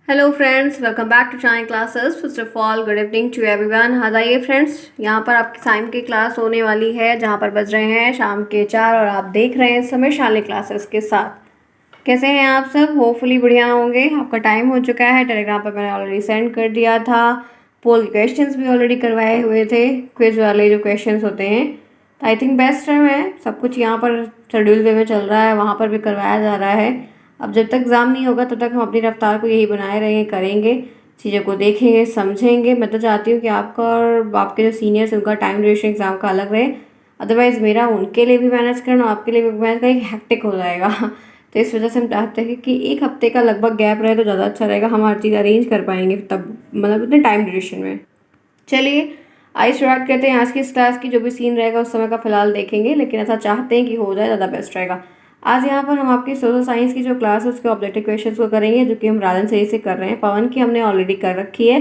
Hello friends, welcome back to Child Classes. First of all good evening to everyone. आ जाइए friends, यहाँ पर आपकी साइंस की क्लास होने वाली है जहाँ पर बज रहे हैं शाम के 4 और आप देख रहे हैं इस समय शाले क्लासेस के साथ। कैसे हैं आप सब? होपफुली बढ़िया होंगे। आपका टाइम हो चुका है, टेलीग्राम पर मैंने ऑलरेडी सेंड कर दिया था। पोल क्वेश्चंस भी ऑलरेडी करवाए हुए थे, क्विज वाले जो क्वेश्चंस होते हैं। तो आई थिंक बेस्ट है, सब कुछ यहाँ पर शेड्यूल वे में चल रहा है, वहाँ पर भी करवाया जा रहा है। अब जब तक एग्ज़ाम नहीं होगा तब तक हम अपनी रफ्तार को यही बनाए रहेंगे, करेंगे, चीज़ों को देखेंगे, समझेंगे। मैं तो चाहती हूँ कि आपका और आपके जो सीनियर्स हैं उनका टाइम ड्यूरेशन एग्ज़ाम का अलग रहे, अदरवाइज़ मेरा उनके लिए भी मैनेज करना, आपके लिए भी मैनेज करना एक हेक्टिक हो जाएगा। तो इस वजह से हम चाहते हैं कि एक हफ्ते का लगभग गैप रहे तो ज़्यादा अच्छा रहेगा, हम हर चीज़ अरेंज कर पाएंगे तब, मतलब उतने टाइम ड्यूरेशन में। चलिए आइए स्टार्ट करते हैं आज की इस क्लास की। जो भी सीन रहेगा उस समय का फिलहाल देखेंगे, लेकिन ऐसा चाहते हैं कि हो जाए, ज़्यादा बेस्ट रहेगा। आज यहाँ पर हम आपकी सोशल साइंस की जो क्लास है उसके ऑब्जेक्टिव क्वेश्चंस को करेंगे, जो कि हम राजन सही से कर रहे हैं। पवन की हमने ऑलरेडी कर रखी है,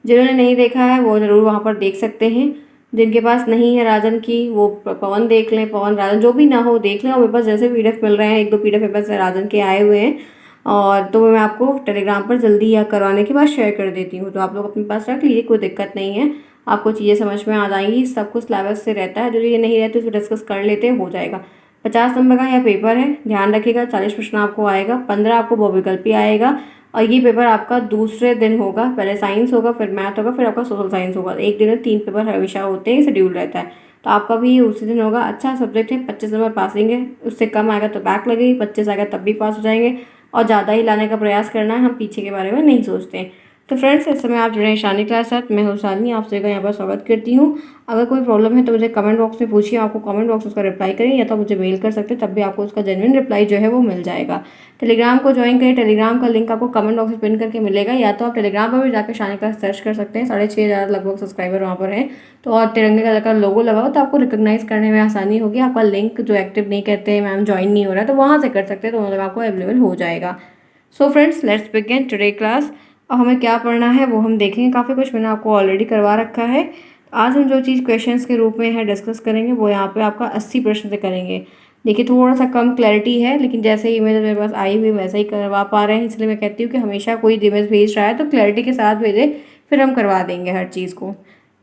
जिन्होंने नहीं देखा है वो ज़रूर वहाँ पर देख सकते हैं। जिनके पास नहीं है राजन की वो पवन देख लें, पवन राजन जो भी ना हो देख लें। और मेरे पास जैसे पीडीएफ मिल रहे हैं, एक दो पीडीएफ मेरे पास राजन के आए हुए हैं, और तो मैं आपको टेलीग्राम पर जल्दी या करवाने के बाद शेयर कर देती हूँ। तो आप लोग अपने पास रख लीजिए, कोई दिक्कत नहीं है, आपको चीज़ें समझ में आ जाएंगी। सब कुछ सिलेबस से रहता है, जो ये नहीं रहते उसको डिस्कस कर लेते हैं, हो जाएगा। 50 नंबर का यह पेपर है, ध्यान रखिएगा। 40 प्रश्न आपको आएगा, 15 आपको बहुविकल्पी आएगा। और ये पेपर आपका दूसरे दिन होगा, पहले साइंस होगा, फिर मैथ होगा, फिर आपका सोशल साइंस होगा। एक दिन में 3 पेपर हमेशा होते हैं, शेड्यूल रहता है। तो आपका भी उसी दिन होगा। अच्छा सब्जेक्ट है, 25 नंबर पासिंग है, उससे कम आएगा तो बैक लगेगी, 25 आएगा तब भी पास हो जाएंगे। और ज़्यादा ही लाने का प्रयास करना है, हम पीछे के बारे में नहीं सोचते हैं। तो फ्रेंड्स, इस समय आप जुड़े हैं शानी क्लास साथ, मैं हूँ शालिनी, आप सभी का यहाँ पर स्वागत करती हूँ। अगर कोई प्रॉब्लम है तो मुझे कमेंट बॉक्स में पूछिए, आपको कमेंट बॉक्स उसका रिप्लाई करें, या तो मुझे मेल कर सकते हैं, तब भी आपको उसका जेन्युइन रिप्लाई जो है वो मिल जाएगा। टेलीग्राम को ज्वाइन करें, टेलीग्राम का लिंक आपको कमेंट बॉक्स में पिन करके मिलेगा, या तो आप टेलीग्राम पर भी जाकर शानी क्लास सर्च कर सकते हैं। 6,500 लगभग सब्सक्राइबर वहाँ पर हैं। तो और तिरंगे कलर का लोगो लगाओ तो आपको रिकॉग्नाइज करने में आसानी होगी। आपका लिंक जो एक्टिव नहीं कहते हैं, मैम ज्वाइन नहीं हो रहा है, तो वहाँ से कर सकते हैं, तो मतलब आपको अवेलेबल हो जाएगा। So friends, let's begin today class. अब हमें क्या पढ़ना है वो हम देखेंगे। काफ़ी कुछ मैंने आपको ऑलरेडी करवा रखा है। आज हम जो चीज़ क्वेश्चंस के रूप में है डिस्कस करेंगे वो यहाँ पे आपका 80 प्रश्न से करेंगे। देखिए थोड़ा सा कम क्लैरिटी है, लेकिन जैसे इमेज मेरे पास आई हुई वैसे ही करवा पा रहे हैं, इसलिए मैं कहती हूँ कि हमेशा कोई इमेज भेज रहा है तो क्लैरिटी के साथ भेजे, फिर हम करवा देंगे हर चीज़ को।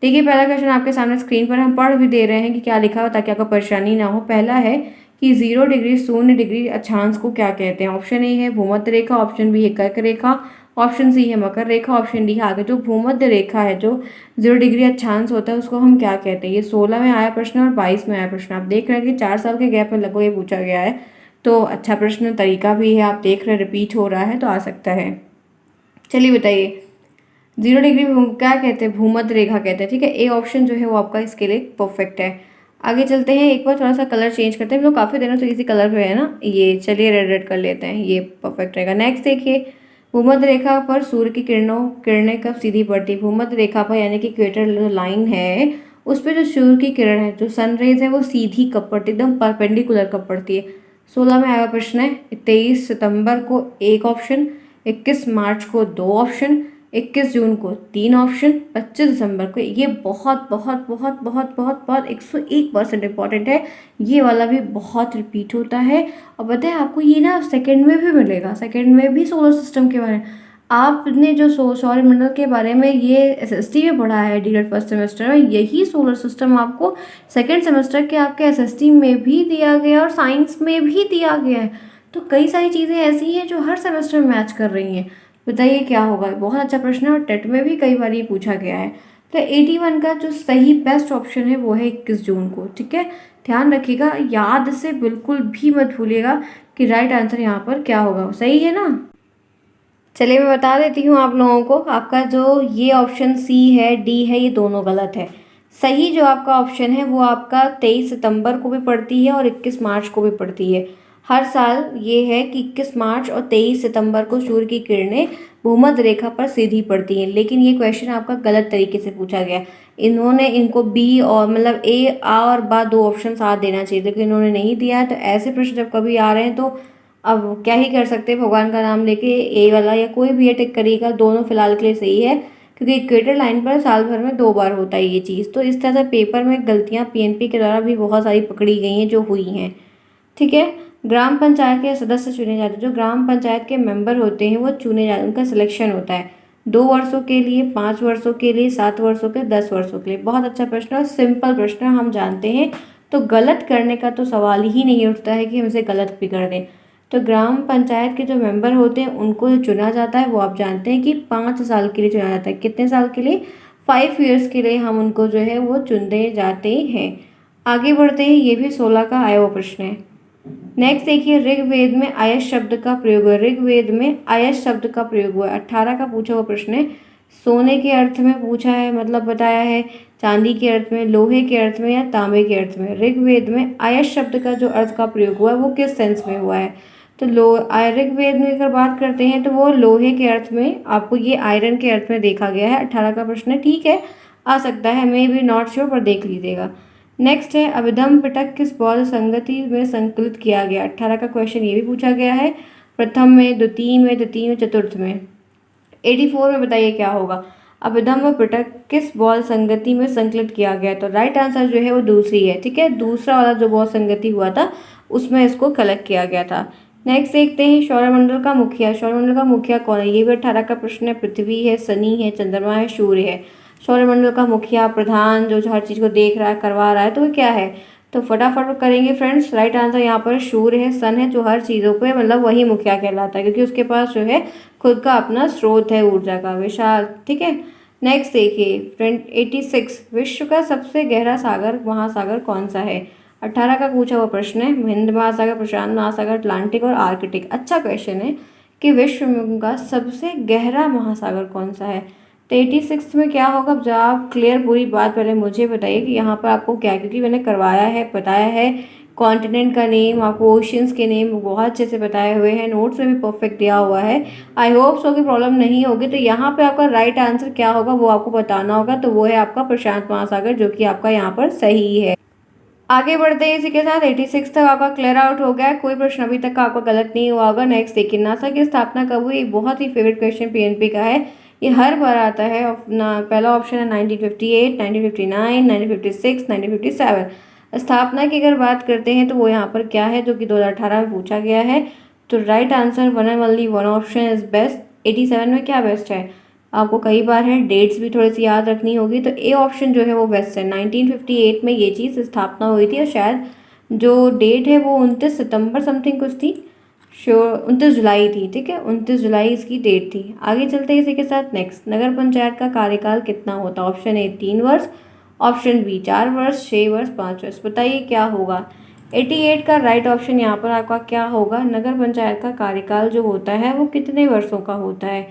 देखिए पहला क्वेश्चन आपके सामने स्क्रीन पर हम पढ़ भी दे रहे हैं कि क्या लिखा हो, ताकि आपको परेशानी ना हो। पहला है कि 0 डिग्री 0 डिग्री अक्षांश को क्या कहते हैं। ऑप्शन ए है भूमध्य रेखा, ऑप्शन बी है कर्क रेखा, ऑप्शन सी है मकर रेखा, ऑप्शन डी है आगे जो भूमध्य रेखा है, जो 0 डिग्री अक्षांश होता है उसको हम क्या कहते हैं। ये 16 में आया प्रश्न और 22 में आया प्रश्न। आप देख रहे हैं कि 4 साल के गैप में लगभग ये पूछा गया है, तो अच्छा प्रश्न, तरीका भी है, आप देख रहे हैं रिपीट हो रहा है तो आ सकता है। चलिए बताइए 0 डिग्री क्या कहते हैं, भूमध्य रेखा कहते हैं। ठीक है, ए ऑप्शन जो है वो आपका इसके लिए परफेक्ट है। आगे चलते हैं, एक बार थोड़ा सा कलर चेंज करते हैं, हम लोग काफ़ी दिनों से इसी कलर पे है ना, ये चलिए रेड रेड कर लेते हैं, ये परफेक्ट रहेगा। नेक्स्ट देखिए, भूमध्य रेखा पर सूर्य की किरणें कब सीधी पड़ती है। भूमध्य रेखा पर यानी कि इक्वेटर लाइन है, उस पर जो सूर्य की किरण है, जो सनरेज है, वो सीधी कब पड़ती है, एकदम परपेंडिकुलर कब पड़ती है। 16 में आया प्रश्न है। 23 सितंबर को एक ऑप्शन, 21 मार्च को 2 ऑप्शन, 21 जून को 3 ऑप्शन, 25 दिसंबर को। ये बहुत बहुत बहुत बहुत बहुत बहुत 101% इम्पॉर्टेंट है। ये वाला भी बहुत रिपीट होता है। और पता है आपको ये ना सेकंड में भी मिलेगा, सेकंड में भी सोलर सिस्टम के बारे में। आपने जो सौरमंडल के बारे में ये एसएसटी में पढ़ा है डीएलएड फर्स्ट सेमेस्टर में, यही सोलर सिस्टम आपको सेकेंड सेमेस्टर के आपके एसएसटी में भी दिया गया और साइंस में भी दिया गया है। तो कई सारी चीज़ें ऐसी हैं जो हर सेमेस्टर में मैच कर रही हैं। बताइए क्या होगा। बहुत अच्छा प्रश्न है और टेट में भी कई बार ये पूछा गया है। तो 81 का जो सही बेस्ट ऑप्शन है वो है 21 जून को। ठीक है, ध्यान रखिएगा, याद से बिल्कुल भी मत भूलिएगा कि राइट आंसर यहाँ पर क्या होगा। सही है ना। चलिए मैं बता देती हूँ आप लोगों को, आपका जो ये ऑप्शन सी है, डी है, ये दोनों गलत है। सही जो आपका ऑप्शन है वो आपका 23 सितंबर को भी पड़ती है और 21 मार्च को भी पड़ती है। हर साल ये है कि 21 मार्च और 23 सितंबर को सूर्य की किरणें भूमध्य रेखा पर सीधी पड़ती हैं, लेकिन ये क्वेश्चन आपका गलत तरीके से पूछा गया। इन्होंने इनको बी और मतलब ए आ और बा 2 ऑप्शन साथ देना चाहिए, लेकिन इन्होंने नहीं दिया है। तो ऐसे प्रश्न जब कभी आ रहे हैं तो अब क्या ही कर सकते हैं, भगवान का नाम लेके ए वाला या कोई भी टिक करिएगा, दोनों फिलहाल के लिए सही है, क्योंकि इक्वेटर लाइन पर साल भर में 2 बार होता है ये चीज़। तो इस तरह से पेपर में गलतियाँ पीएनपी के द्वारा भी बहुत सारी पकड़ी गई हैं जो हुई हैं। ठीक है, ग्राम पंचायत के सदस्य चुने जाते हैं, जो ग्राम पंचायत के मेंबर होते हैं वो चुने जाते हैं, उनका सिलेक्शन होता है 2 वर्षों के लिए, 5 वर्षों के लिए, 7 वर्षों के, 10 वर्षों के लिए। बहुत अच्छा प्रश्न है और सिंपल प्रश्न है, हम जानते हैं। तो गलत करने का तो सवाल ही नहीं उठता है कि हम इसे गलत भी कर दें। तो ग्राम पंचायत के जो मेंबर होते हैं उनको जो चुना जाता है वो आप जानते हैं कि 5 साल के लिए चुना जाता है। कितने साल के लिए? 5 ईयर्स के लिए हम उनको जो है वो चुनते जाते हैं। आगे बढ़ते हैं, ये भी 16 का आया हुआ प्रश्न है। नेक्स्ट देखिए, ऋग्वेद में आयस शब्द का प्रयोग हुआ। ऋग्वेद में आयस शब्द का प्रयोग हुआ 18 का पूछा हुआ प्रश्न है। सोने के अर्थ में पूछा है, मतलब बताया है, चांदी के अर्थ में, लोहे के अर्थ में या तांबे के अर्थ में। ऋग्वेद में आयस शब्द का जो अर्थ का प्रयोग हुआ है वो किस सेंस में हुआ है? तो ऋग्वेद में अगर बात करते हैं तो वो लोहे के अर्थ में, आपको ये आयरन के अर्थ में देखा गया है। 18 का प्रश्न है, ठीक है, आ सकता है, मे बी नॉट श्योर, पर देख लीजिएगा। नेक्स्ट है, अभिधम पिटक किस बौद्ध संगति में संकलित किया गया? 18 का क्वेश्चन ये भी पूछा गया है। प्रथम में, द्वितीय में, तृतीय में, चतुर्थ में। 84 में बताइए क्या होगा? अभिधम पिटक किस बौद्ध संगति में संकलित किया गया? तो राइट आंसर जो है वो दूसरी है, ठीक है, दूसरा वाला जो बौद्ध संगति हुआ था उसमें इसको कलेक्ट किया गया था। नेक्स्ट देखते हैं, सौरमंडल का मुखिया। सौरमंडल का मुखिया कौन है? ये भी 18 का प्रश्न है। पृथ्वी है, शनि है, चंद्रमा है, सूर्य है। सौरमंडल का मुखिया, प्रधान, जो हर चीज़ को देख रहा है, करवा रहा है, तो वो क्या है? तो फटाफट करेंगे फ्रेंड्स। राइट आंसर यहाँ पर सूर्य है। सन है जो हर चीज़ों पे, मतलब वही मुखिया कहलाता है, क्योंकि उसके पास जो है खुद का अपना स्रोत है ऊर्जा का, विशाल, ठीक है। नेक्स्ट देखिए फ्रेंड, 86, विश्व का सबसे गहरा सागर महासागर कौन सा है? 18 का पूछा हुआ प्रश्न है। हिंद महासागर, प्रशांत महासागर, अटलांटिक और आर्कटिक। अच्छा क्वेश्चन है कि विश्व का सबसे गहरा महासागर कौन सा है। तो 86 में क्या होगा? जब आप क्लियर पूरी बात पहले मुझे बताइए कि यहाँ पर आपको क्या, क्योंकि मैंने करवाया है, बताया है, कॉन्टिनेंट का नेम, आपको ओशियंस के नेम बहुत अच्छे से बताए हुए हैं, नोट्स में भी परफेक्ट दिया हुआ है। आई होप सो कि प्रॉब्लम नहीं होगी। तो यहाँ पे आपका राइट आंसर क्या होगा वो आपको बताना होगा। तो वो है आपका प्रशांत महासागर, जो कि आपका यहाँ पर सही है। आगे बढ़ते हैं इसी के साथ। 86 तक आपका क्लियर आउट हो गया है, कोई प्रश्न अभी तक का आपका गलत नहीं हुआ होगा। नेक्स्ट देखिए, नासा की स्थापना कब हुई? बहुत ही फेवरेट क्वेश्चन पीएनपी का है, ये हर बार आता है। पहला ऑप्शन है 1958, 1959, 1956, 1957। स्थापना की अगर बात करते हैं तो वो यहाँ पर क्या है, जो कि 2018 में पूछा गया है। तो right answer one and only one option is best. 87 में क्या बेस्ट है? आपको कई बार है, डेट्स भी थोड़ी सी याद रखनी होगी। तो ए ऑप्शन जो है वो बेस्ट है। 1958 में ये चीज़ स्थापना हुई थी, और शायद जो डेट है वो 29 सितंबर समथिंग कुछ थी, श्योर 29 जुलाई थी, ठीक है, 29 जुलाई इसकी डेट थी। आगे चलते हैं इसी के साथ। नेक्स्ट, नगर पंचायत का कार्यकाल कितना होता है? ऑप्शन ए 3 वर्ष, ऑप्शन बी 4 वर्ष, 6 वर्ष, 5 वर्ष। बताइए क्या होगा? 88 का राइट ऑप्शन यहाँ पर आपका क्या होगा? नगर पंचायत का कार्यकाल जो होता है वो कितने वर्षों का होता है?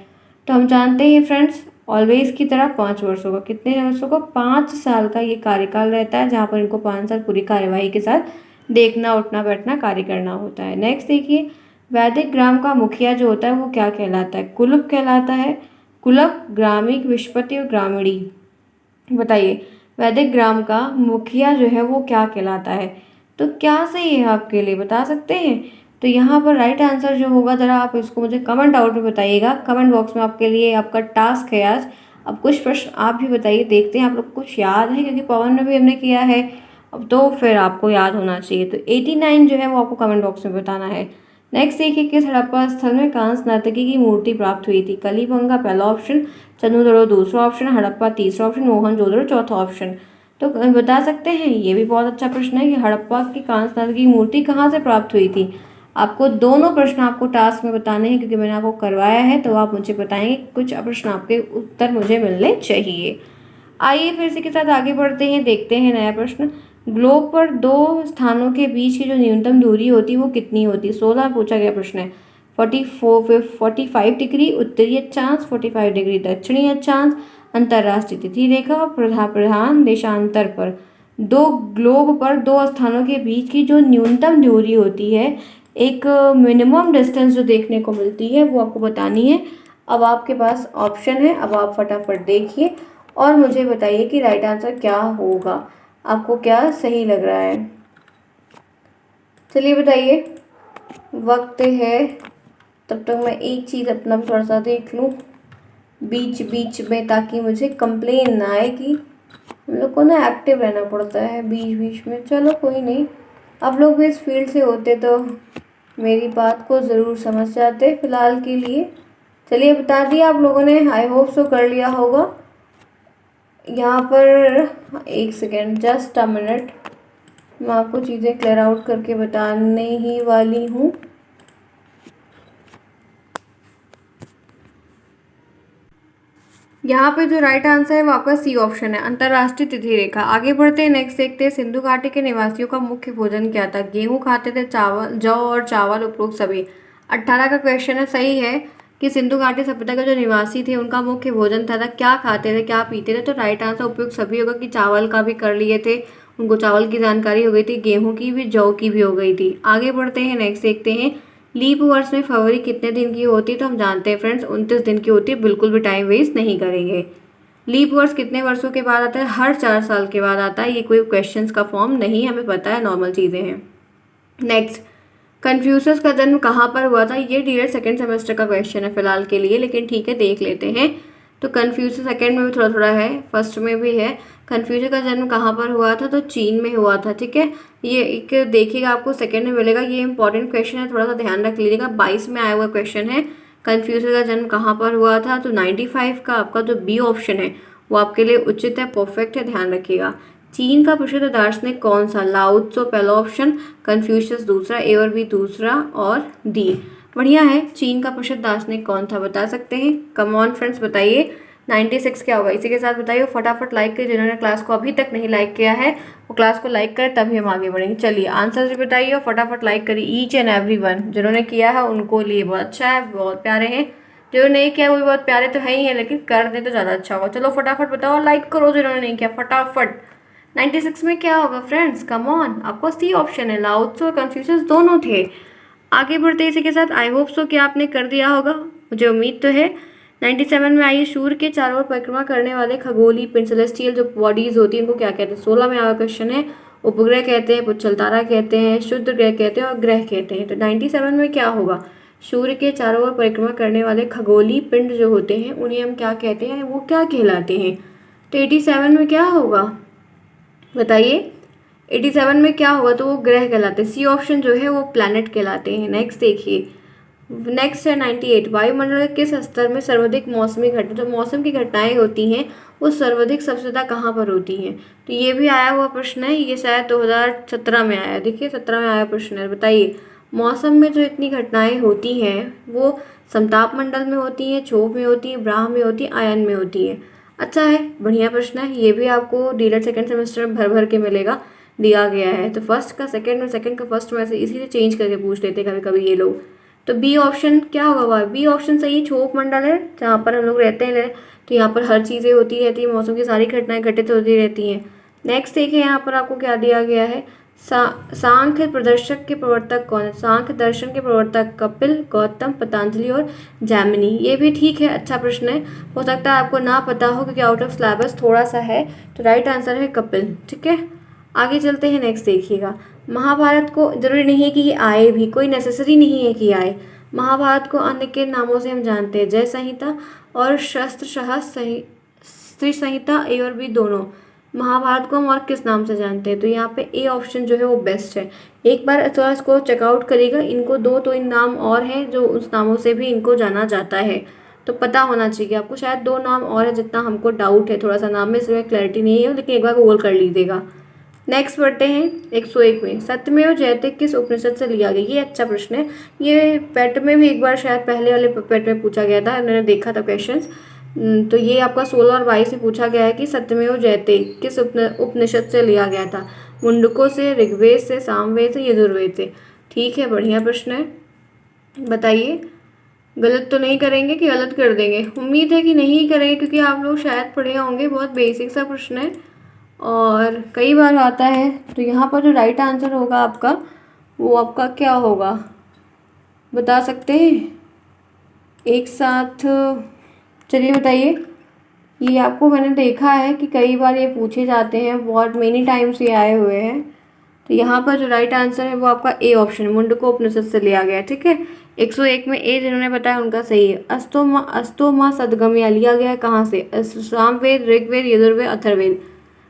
तो हम जानते हैं फ्रेंड्स, ऑलवेज की तरह 5 वर्षों का। कितने वर्षों का? 5 साल का ये कार्यकाल रहता है, जहाँ पर इनको 5 साल पूरी कार्यवाही के साथ देखना, उठना, बैठना, कार्य करना होता है। नेक्स्ट देखिए, वैदिक ग्राम का मुखिया जो होता है वो क्या कहलाता है? कुलुप कहलाता है। कुलप, ग्रामिक, विस्पति और ग्रामीणी। बताइए, वैदिक ग्राम का मुखिया जो है वो क्या कहलाता है? तो क्या सही है आपके लिए, बता सकते हैं? तो यहाँ पर राइट आंसर जो होगा, ज़रा आप इसको मुझे कमेंट आउट में बताइएगा, कमेंट बॉक्स में आपके लिए आपका टास्क है आज। अब कुछ प्रश्न आप भी बताइए, देखते हैं आप लोग को कुछ याद है, क्योंकि पवन में भी हमने किया है, अब तो फिर आपको याद होना चाहिए। तो 89 जो है वो आपको कमेंट बॉक्स में बताना है। नेक्स्ट देखिए, किस हड़प्पा स्थल में कांस्य नर्तकी की मूर्ति प्राप्त हुई थी? कलीबंगा पहला ऑप्शन, चंदूदड़ो दूसरा ऑप्शन, हड़प्पा तीसरा ऑप्शन, मोहनजोदड़ो चौथा ऑप्शन। तो बता सकते हैं? ये भी बहुत अच्छा प्रश्न है कि हड़प्पा की कांस्य नर्तकी की मूर्ति कहाँ से प्राप्त हुई थी। आपको दोनों प्रश्न आपको टास्क में बताने हैं, क्योंकि मैंने आपको करवाया है। तो आप मुझे बताएंगे, कुछ प्रश्न आपके उत्तर मुझे मिलने चाहिए। आइए फिर इसी के साथ आगे बढ़ते हैं, देखते हैं नया प्रश्न। ग्लोब पर दो स्थानों के बीच की जो न्यूनतम दूरी होती है वो कितनी होती है? 16 पूछा गया प्रश्न है। 45 डिग्री उत्तरी अक्षांश, 45 डिग्री दक्षिणी अक्षांश, अंतर्राष्ट्रीय तिथि रेखा और प्रधान देशांतर पर। दो ग्लोब पर दो स्थानों के बीच की जो न्यूनतम दूरी होती है, एक मिनिमम डिस्टेंस जो देखने को मिलती है, वो आपको बतानी है। अब आपके पास ऑप्शन है, अब आप फटाफट देखिए और मुझे बताइए कि राइट आंसर क्या होगा, आपको क्या सही लग रहा है। चलिए बताइए, वक्त है, तब तक मैं एक चीज़ अपना भी थोड़ा सा देख लूँ बीच बीच में, ताकि मुझे कंप्लेन ना आए कि हम लोग को ना एक्टिव रहना पड़ता है बीच बीच में। चलो कोई नहीं, आप लोग भी इस फील्ड से होते तो मेरी बात को ज़रूर समझ जाते फ़िलहाल के लिए। चलिए बता दिया आप लोगों ने, आई होप सो कर लिया होगा। यहाँ पर एक सेकेंड, जस्ट अ मिनट, मैं आपको चीज़ें क्लियर आउट करके बताने ही वाली हूँ। यहाँ पे जो राइट आंसर है वो आपका सी ऑप्शन है, अंतर्राष्ट्रीय तिथि रेखा। आगे बढ़ते हैं, नेक्स्ट देखते हैं, सिंधु घाटी के निवासियों का मुख्य भोजन क्या था? गेहूं खाते थे, चावल, जौ और चावल, उपरोक्त सभी। 18 का क्वेश्चन है, सही है कि सिंधु घाटी सभ्यता के जो निवासी थे उनका मुख्य भोजन था क्या खाते थे, क्या पीते थे? तो राइट आंसर उपयुक्त सभी होगा कि चावल का भी कर लिए थे, उनको चावल की जानकारी हो गई थी, गेहूं की भी, जौ की भी हो गई थी। आगे बढ़ते हैं, नेक्स्ट देखते हैं, लीप वर्ष में फरवरी कितने दिन की होती है? तो हम जानते हैं फ्रेंड्स 29 दिन की होती है, बिल्कुल भी टाइम वेस्ट नहीं करेंगे। लीप वर्ष कितने वर्षों के बाद आता है? हर 4 साल के बाद आता है। ये कोई क्वेश्चंस का फॉर्म नहीं, हमें पता है, नॉर्मल चीज़ें हैं। नेक्स्ट, कन्फ्यूशस का जन्म कहाँ पर हुआ था? ये डीएड सेकेंड सेमेस्टर का क्वेश्चन है फिलहाल के लिए, लेकिन ठीक है देख लेते हैं। तो कन्फ्यूशस सेकेंड में भी थोड़ा थोड़ा है, फर्स्ट में भी है। कन्फ्यूजन का जन्म कहाँ पर हुआ था? तो चीन में हुआ था, ठीक है। ये एक देखिएगा, आपको सेकेंड में मिलेगा, ये इंपॉर्टेंट क्वेश्चन है, थोड़ा सा ध्यान रख लीजिएगा। 22 में आया हुआ क्वेश्चन है, कन्फ्यूजन का जन्म कहाँ पर हुआ था? तो 95 का आपका जो बी ऑप्शन है वो आपके लिए उचित है, परफेक्ट है, ध्यान रखिएगा। चीन का प्रसिद्ध दार्शनिक कौन सा? लाओ त्सो पहला ऑप्शन, कन्फ्यूशियस दूसरा, ए और बी दूसरा, और डी। बढ़िया है। चीन का प्रसिद्ध दार्शनिक कौन था, बता सकते हैं? कम ऑन फ्रेंड्स बताइए। 96 क्या होगा? इसी के साथ बताइए, फटाफट लाइक करिए। जिन्होंने क्लास को अभी तक नहीं लाइक किया है वो क्लास को लाइक करें, तभी हम आगे बढ़ेंगे। चलिए आंसर भी बताइए और फटाफट लाइक करिए, ईच एंड एवरी वन। जिन्होंने किया है उनको लिए बहुत अच्छा है, बहुत प्यारे हैं। जो नहीं किया वो भी बहुत प्यारे तो है ही है, लेकिन कर दें तो ज़्यादा अच्छा होगा। चलो फटाफट बताओ, लाइक करो जिन्होंने नहीं किया, फटाफट। 96 में क्या होगा फ्रेंड्स? कम ऑन, आपको सी ऑप्शन है, लाओ त्सो और कन्फ्यूशियस दोनों थे। आगे बढ़ते इसी के साथ, आई होप सो कि आपने कर दिया होगा, मुझे उम्मीद तो है। 97 में आइए, सूर्य के चारों ओर परिक्रमा करने वाले खगोलीय पिंड, सेलेस्टियल जो बॉडीज होती हैं उनको क्या कहते हैं? 16 में आया क्वेश्चन है। उपग्रह कहते हैं, पुच्छल तारा कहते हैं, शुद्ध ग्रह कहते हैं और ग्रह कहते हैं। तो 97 में क्या होगा? सूर्य के चारों ओर परिक्रमा करने वाले खगोलीय पिंड जो होते हैं उन्हें हम क्या कहते हैं, वो क्या कहलाते हैं? तो 87 में क्या होगा बताइए? 87 में क्या होगा? तो वो ग्रह कहलाते हैं, सी ऑप्शन जो है वो प्लैनेट कहलाते हैं। नेक्स्ट देखिए, नेक्स्ट है 98, वायुमंडल के किस स्तर में सर्वाधिक मौसमी घटना, जो मौसम की घटनाएं होती हैं वो सर्वाधिक सबसे ज़्यादा कहाँ पर होती हैं? तो ये भी आया हुआ प्रश्न है, ये शायद 2017 में आया, देखिए 17 में आया प्रश्न है। बताइए, मौसम में जो इतनी घटनाएं होती हैं वो समताप मंडल में होती हैं, क्षोभ में होती हैं, ब्राह्म में होती हैं, आयन में होती हैं? अच्छा है, बढ़िया प्रश्न है, ये भी आपको डीएलएड सेकेंड सेमेस्टर में भर भर के मिलेगा, दिया गया है। तो फर्स्ट का सेकेंड और सेकेंड का फर्स्ट में से इसीलिए चेंज करके पूछ लेते हैं कभी कभी ये लोग। तो बी ऑप्शन क्या होगा भाई? बी ऑप्शन सही, क्षोभ मंडल है जहाँ पर हम लोग रहते हैं, तो यहाँ पर हर चीज़ें होती रहती है, मौसम की सारी घटनाएं घटित होती रहती हैं। नेक्स्ट देखिए, यहाँ पर आपको क्या दिया गया है, सांख्य प्रदर्शक के प्रवर्तक कौन है? सांख्य दर्शन के प्रवर्तक कपिल, गौतम, पतंजलि और जैमिनी। ये भी ठीक है, अच्छा प्रश्न है, हो सकता है आपको ना पता हो क्योंकि आउट ऑफ सिलेबस थोड़ा सा है। तो राइट आंसर है कपिल, ठीक है। आगे चलते हैं, नेक्स्ट देखिएगा, महाभारत को जरूरी नहीं है कि ये आए भी, कोई नेसेसरी नहीं है कि आए। महाभारत को अन्य के नामों से हम जानते हैं, जय संहिता और शस्त्रशाह स्त्री संहिता, ए और बी दोनों। महाभारत को हम और किस नाम से जानते हैं? तो यहाँ पे ए ऑप्शन जो है वो बेस्ट है। एक बार थोड़ा इसको चेकआउट करिएगा, इनको दो तो इन नाम और हैं जो उस नामों से भी इनको जाना जाता है, तो पता होना चाहिए आपको। शायद दो नाम और है जितना हमको डाउट है, थोड़ा सा नाम में इसमें क्लैरिटी नहीं है, लेकिन एक बार गूगल कर लीजिएगा। नेक्स्ट बढ़ते हैं 101 में, सत्यमेव जयते किस उपनिषद से लिया गया? ये अच्छा प्रश्न है, ये पेट में भी एक बार शायद पहले वाले पेट में पूछा गया था, मैंने देखा था क्वेश्चंस। तो ये आपका 16 और 22 में पूछा गया है कि सत्यमेव जयते किस उपनिषद से लिया गया था? मुंडकों से, ऋग्वेद से, सामवेद से, यजुर्वेद से? ठीक है, बढ़िया प्रश्न है, बताइए गलत तो नहीं करेंगे कि गलत कर देंगे? उम्मीद है कि नहीं करेंगे क्योंकि आप लोग शायद पढ़े होंगे, बहुत बेसिक सा प्रश्न है और कई बार आता है। तो यहाँ पर जो राइट आंसर होगा आपका, वो आपका क्या होगा बता सकते हैं एक साथ? चलिए बताइए। ये आपको मैंने देखा है कि कई बार ये पूछे जाते हैं, बहुत मेनी टाइम्स ये आए हुए हैं। तो यहाँ पर जो राइट आंसर है वो आपका ए ऑप्शन, मुंडको उपनिषद से लिया गया है, ठीक है। 101 में ए जिन्होंने बताया उनका सही है। अस्तोमा सदगम्या लिया गया है कहाँ से? सामवेद, ऋग्वेद, यजुर्वेद, अथर्ववेद?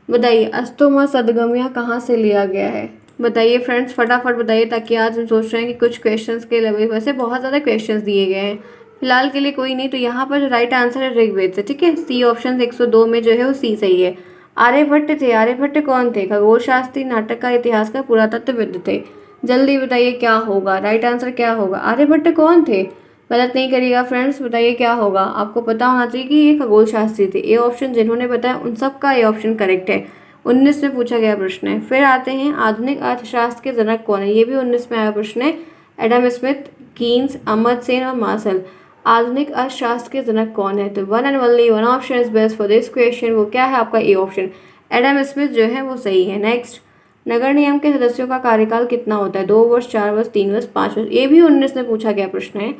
बताइए, अस्तोमा सदगम्या कहाँ से लिया गया है? बताइए फ्रेंड्स, फटाफट बताइए, ताकि आज हम सोच रहे हैं कि कुछ क्वेश्चंस के लिए, वैसे बहुत ज़्यादा क्वेश्चंस दिए गए हैं, फिलहाल के लिए कोई नहीं। तो यहाँ पर जो राइट आंसर है ऋग्वेद से, ठीक है। सी ऑप्शन 102 में जो है वो सी सही है। आर्यभट्ट थे। आर्यभट्ट कौन थे? खगोल शास्त्री, नाटककार, इतिहासकार, पुरातत्वविद थे। जल्दी बताइए क्या होगा, राइट आंसर क्या होगा? आर्यभट्ट कौन थे? गलत नहीं करिएगा फ्रेंड्स, बताइए क्या होगा। आपको पता होना चाहिए कि ये खगोल शास्त्री थे। ए ऑप्शन जिन्होंने बताया उन सब का ए ऑप्शन करेक्ट है। 19 में पूछा गया प्रश्न है। फिर आते हैं आधुनिक अर्थशास्त्र के जनक कौन है? ये भी 19 में आया प्रश्न है। Adam Smith, Keynes, Amartya Sen और मार्शल। आधुनिक अर्थशास्त्र के जनक कौन है? तो one and only one option is best for this question. वो क्या है? आपका ए ऑप्शन एडम स्मिथ जो है वो सही है। नेक्स्ट, नगर निगम के सदस्यों का कार्यकाल कितना होता है? 2 वर्ष, 4 वर्ष, 3 वर्ष, 5 वर्ष। ये भी 19 में पूछा गया प्रश्न है।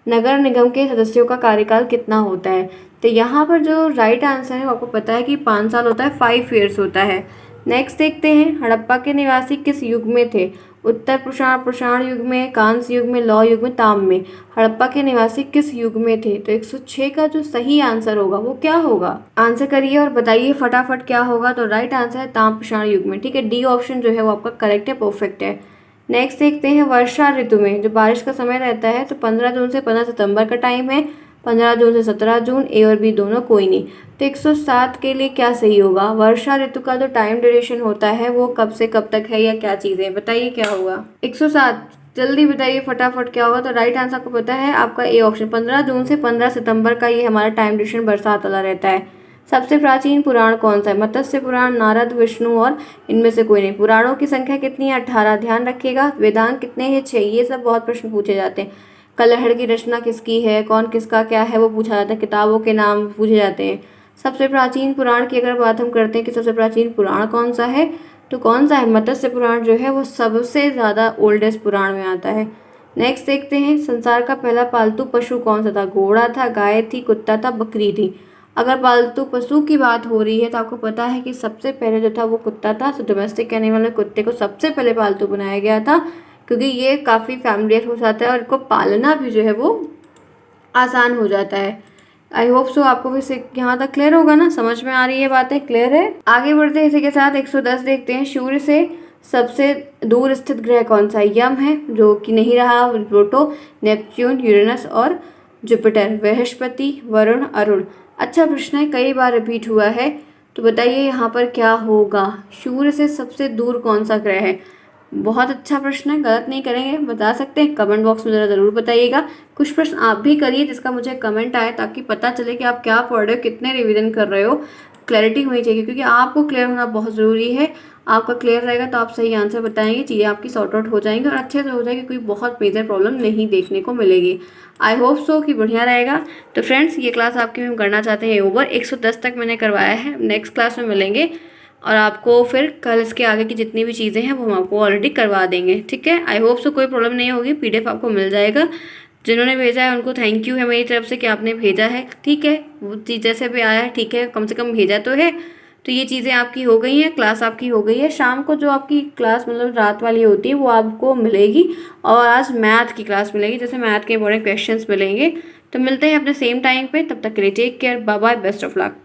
नगर निगम के सदस्यों का कार्यकाल कितना होता है? तो यहाँ पर जो राइट आंसर है वो आपको पता है कि 5 साल होता है, 5 ईयर्स होता है। नेक्स्ट देखते हैं, हड़प्पा के निवासी किस युग में थे? उत्तर पुषाण युग में, कांस्य युग में, लौह युग में, ताम्र में। हड़प्पा के निवासी किस युग में थे? तो 106 का जो सही आंसर होगा वो क्या होगा? आंसर करिए और बताइए फटाफट क्या होगा। तो राइट आंसर है ताम्र पुषाण युग में, ठीक है। डी ऑप्शन जो है वो आपका करेक्ट है, परफेक्ट है। नेक्स्ट देखते हैं, वर्षा ऋतु में जो बारिश का समय रहता है, तो 15 जून से 15 सितंबर का टाइम है। 15 जून से 17 जून, ए और बी दोनों, कोई नहीं। तो 107 के लिए क्या सही होगा? वर्षा ऋतु का जो टाइम ड्यूरेशन होता है वो कब से कब तक है, या क्या चीज़ें, बताइए क्या होगा? 107, जल्दी बताइए फटाफट क्या होगा। तो राइट आंसर आपको पता है, आपका ए ऑप्शन 15 जून से 15 सितंबर का ये हमारा टाइम ड्यूरेशन बरसात वाला रहता है। सबसे प्राचीन पुराण कौन सा है? मत्स्य पुराण, नारद, विष्णु और इनमें से कोई नहीं। पुराणों की संख्या कितनी है? 18। ध्यान रखिएगा। वेदांत कितने हैं? 6। ये सब बहुत प्रश्न पूछे जाते हैं। कलहड़ की रचना किसकी है? कौन किसका क्या है वो पूछा जाता है। किताबों के नाम पूछे जाते हैं। सबसे प्राचीन पुराण की अगर बात हम करते हैं कि सबसे प्राचीन पुराण कौन सा है, तो कौन सा है? मत्स्य पुराण जो है वो सबसे ज़्यादा ओल्डेस्ट पुराण में आता है। नेक्स्ट देखते हैं, संसार का पहला पालतू पशु कौन सा था? घोड़ा था, गाय थी, कुत्ता था, बकरी थी। अगर पालतू पशु की बात हो रही है तो आपको पता है कि सबसे पहले जो था वो कुत्ता था। तो डोमेस्टिक एनिमल में कुत्ते को सबसे पहले पालतू बनाया गया था, क्योंकि ये काफ़ी फैमिलियर हो जाता है और इनको पालना भी जो है वो आसान हो जाता है। आई होप सो आपको भी यहाँ तक क्लियर होगा ना, समझ में आ रही है बातें, क्लियर है। आगे बढ़ते हैं इसी के साथ 110 देखते हैं। सूर्य से सबसे दूर स्थित ग्रह कौन सा है? यम है, जो कि नहीं रहा, प्लूटो, नेपच्यून, यूरेनस और जुपिटर। बृहस्पति, वरुण, अरुण। अच्छा प्रश्न है, कई बार रिपीट हुआ है। तो बताइए यहाँ पर क्या होगा? सूर्य से सबसे दूर कौन सा ग्रह है? बहुत अच्छा प्रश्न है, गलत नहीं करेंगे, बता सकते हैं। कमेंट बॉक्स में ज़रूर बताइएगा। कुछ प्रश्न आप भी करिए जिसका मुझे कमेंट आए, ताकि पता चले कि आप क्या पढ़ रहे हो, कितने रिवीजन कर रहे हो। क्लैरिटी होनी चाहिए, क्योंकि आपको क्लियर होना बहुत ज़रूरी है। आपका क्लियर रहेगा तो आप सही आंसर बताएंगे, चीज़ें आपकी सॉर्ट आउट हो जाएंगी और अच्छे से हो जाएगी, कोई बहुत मेजर प्रॉब्लम नहीं देखने को मिलेगी। आई होप सो कि बढ़िया रहेगा। तो फ्रेंड्स, ये क्लास आपकी हम करना चाहते हैं ओवर। 110 तक मैंने करवाया है। नेक्स्ट क्लास में मिलेंगे और आपको फिर कल इसके आगे की जितनी भी चीज़ें हैं वो हम आपको ऑलरेडी करवा देंगे, ठीक है। आई होप सो कोई प्रॉब्लम नहीं होगी। पीडीएफ आपको मिल जाएगा। जिन्होंने भेजा है उनको थैंक यू है मेरी तरफ से कि आपने भेजा है, ठीक है। वो चीज़ जैसे भी आया है, ठीक है, कम से कम भेजा तो है। तो ये चीज़ें आपकी हो गई हैं, क्लास आपकी हो गई है। शाम को जो आपकी क्लास मतलब रात वाली होती है वो आपको मिलेगी, और आज मैथ की क्लास मिलेगी, जैसे मैथ के इंपॉर्टेंट क्वेश्चंस मिलेंगे। तो मिलते हैं अपने सेम टाइम पे, तब तक के लिए take care, bye bye, best of luck.